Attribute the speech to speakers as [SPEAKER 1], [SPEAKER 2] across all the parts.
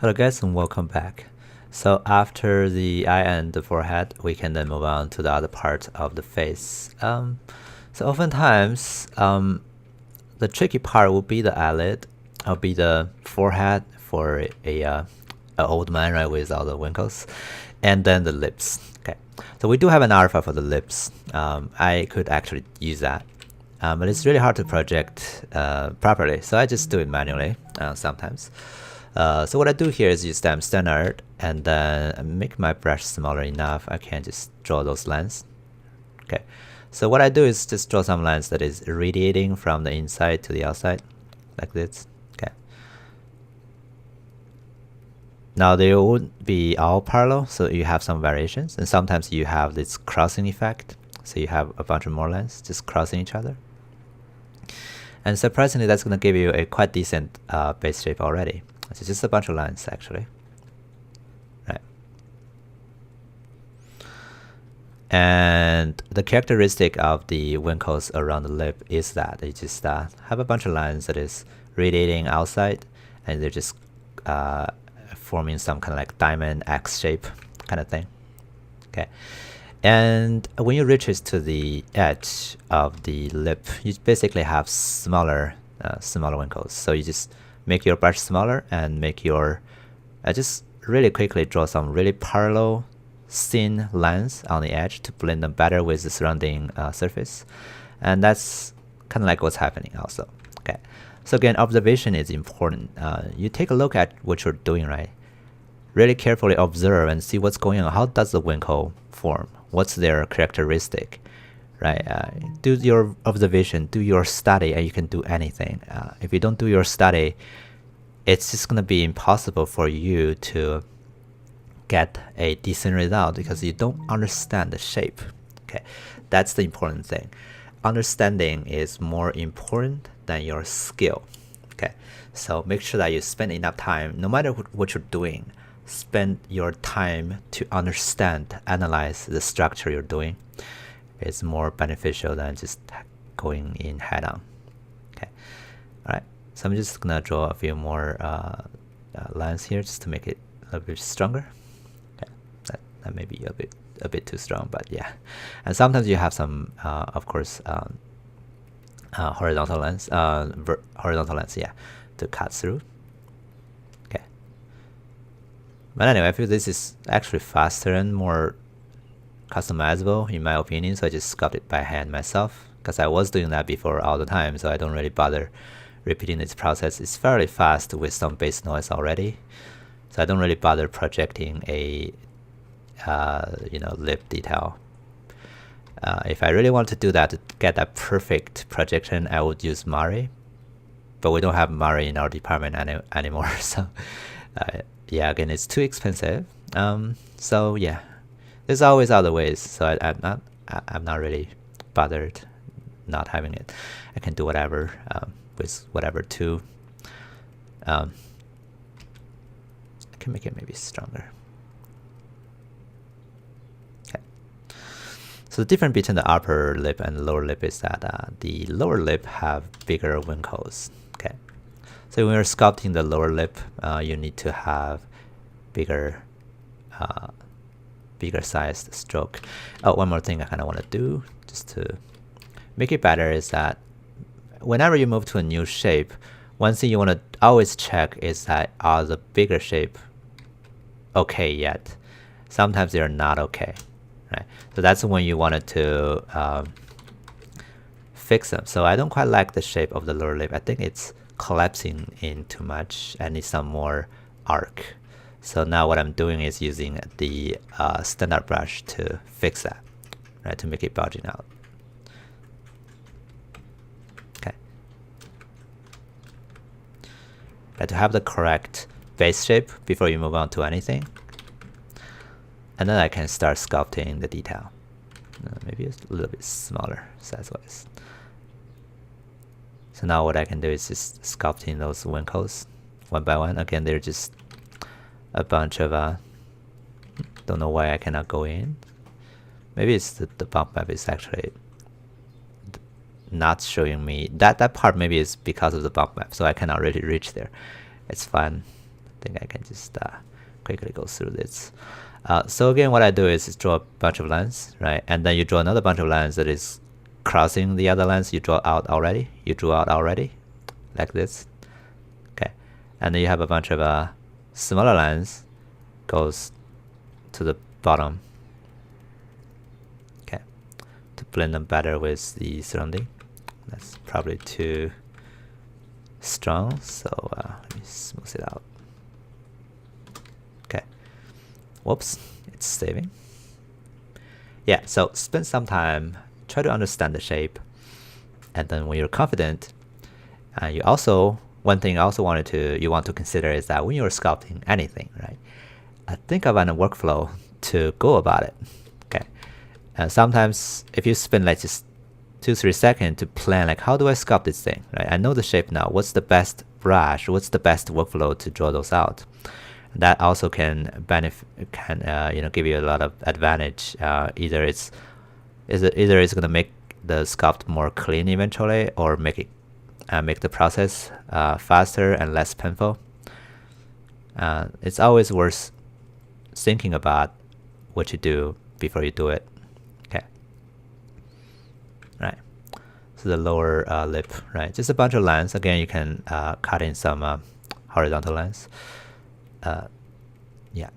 [SPEAKER 1] Hello guys and welcome back. So after the eye and the forehead, we can then move on to the other part of the face. So oftentimes, the tricky part will be the eyelid, or be the forehead for a old man, right, with all the wrinkles, and then the lips. Okay, so we do have an alpha for the lips. I could actually use that, but it's really hard to project properly, so I just do it manually sometimes. So what I do here is use stem standard and then make my brush smaller enough. I can just draw those lines. Okay, so what I do is just draw some lines that is radiating from the inside to the outside, like this. Okay. Now they won't be all parallel, so you have some variations, and sometimes you have this crossing effect. So you have a bunch of more lines just crossing each other. And surprisingly, that's going to give you a quite decent base shape already. It's just a bunch of lines, actually. Right. And the characteristic of the wrinkles around the lip is that they just have a bunch of lines that is radiating outside, and they're just forming some kind of like diamond X shape kind of thing. Okay. And when you reach to the edge of the lip, you basically have smaller wrinkles. So you just make your brush smaller and make your just really quickly draw some really parallel thin lines on the edge to blend them better with the surrounding surface. And that's kind of like what's happening also. Okay, so again, observation is important. You take a look at what you're doing, right? Really carefully observe and see what's going on. How does the wrinkle form? What's their characteristic? Right? Do your observation, do your study, and you can do anything. If you don't do your study, it's just going to be impossible for you to get a decent result because you don't understand the shape. Okay, that's the important thing. Understanding is more important than your skill. Okay, so make sure that you spend enough time, no matter what you're doing, spend your time to understand, analyze the structure you're doing. It's more beneficial than just going in head on. Okay, all right. So I'm just gonna draw a few more lines here just to make it a little bit stronger. Okay, that may be a bit too strong, but yeah. And sometimes you have some, of course, horizontal lines, yeah, to cut through. Okay. But anyway, I feel this is actually faster and more customizable in my opinion, so I just sculpt it by hand myself because I was doing that before all the time, so I don't really bother repeating this process. It's fairly fast with some base noise already, so I don't really bother projecting a lip detail. If I really want to do that to get that perfect projection, I would use Mari, but we don't have Mari in our department anymore, so yeah, again, it's too expensive. So yeah, there's always other ways, so I'm not really bothered not having it. I can do whatever with whatever tool. I can make it maybe stronger. Okay. So the difference between the upper lip and the lower lip is that the lower lip have bigger wrinkles. Okay. So when you're sculpting the lower lip, you need to have bigger sized stroke. Oh, one more thing I kind of want to do just to make it better is that whenever you move to a new shape, one thing you want to always check is that are the bigger shape okay yet? Sometimes they're not okay, right? So that's when you wanted to fix them. So I don't quite like the shape of the lower lip. I think it's collapsing in too much and needs some more arc. So now what I'm doing is using the standard brush to fix that, right, to make it bulging out. Okay. Right, to have the correct base shape before you move on to anything. And then I can start sculpting the detail. Maybe it's a little bit smaller size-wise. So now what I can do is just sculpting those wrinkles one by one. Again, they're just a bunch of don't know why I cannot go in. Maybe it's the bump map is actually not showing me that part. Maybe is because of the bump map, so I cannot really reach there. It's fine. think I can just quickly go through this. So again, what I do is draw a bunch of lines, right? And then you draw another bunch of lines that is crossing the other lines you draw out already. You drew out already, like this. Okay, and then you have a bunch of smaller lines goes to the bottom. Okay, to blend them better with the surrounding. That's probably too strong, so let me smooth it out. Okay, whoops, it's saving. Yeah, so spend some time, try to understand the shape, and then when you're confident, you also, one thing I also you want to consider is that when you're sculpting anything, right, think of a workflow to go about it. Okay, and sometimes if you spend like just 2-3 seconds to plan, like, how do I sculpt this thing, right? I know the shape now. What's the best brush? What's the best workflow to draw those out? That also can give you a lot of advantage. Either it's going to make the sculpt more clean eventually, or make the process faster and less painful. It's always worth thinking about what you do before you do it. Right, so the lower lip, right, just a bunch of lines. Again, you can cut in some horizontal lines. Yeah,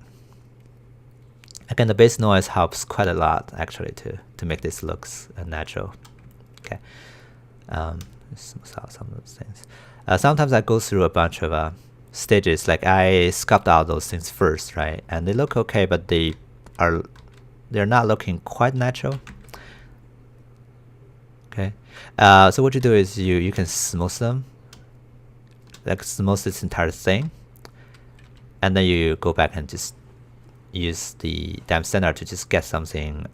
[SPEAKER 1] again, the base noise helps quite a lot actually to make this looks natural. Okay, smooth out some of those things. Sometimes I go through a bunch of stages, like I sculpt out those things first, right, and they look okay, but they're not looking quite natural. Okay, so what you do is you can smooth them, like smooth this entire thing, and then you go back and just use the damp standard to just get something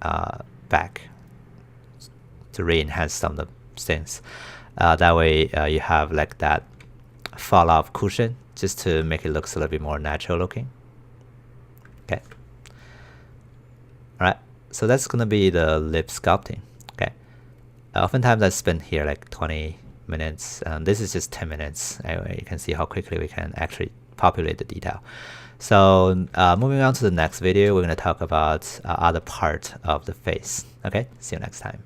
[SPEAKER 1] back to re-enhance some of the things. That way you have like that fall off cushion, just to make it look a little bit more natural looking. Okay, all right, so that's gonna be the lip sculpting. Oftentimes I spend here like 20 minutes, and this is just 10 minutes. Anyway, you can see how quickly we can actually populate the detail. So moving on to the next video, we're going to talk about other part of the face. Okay, see you next time.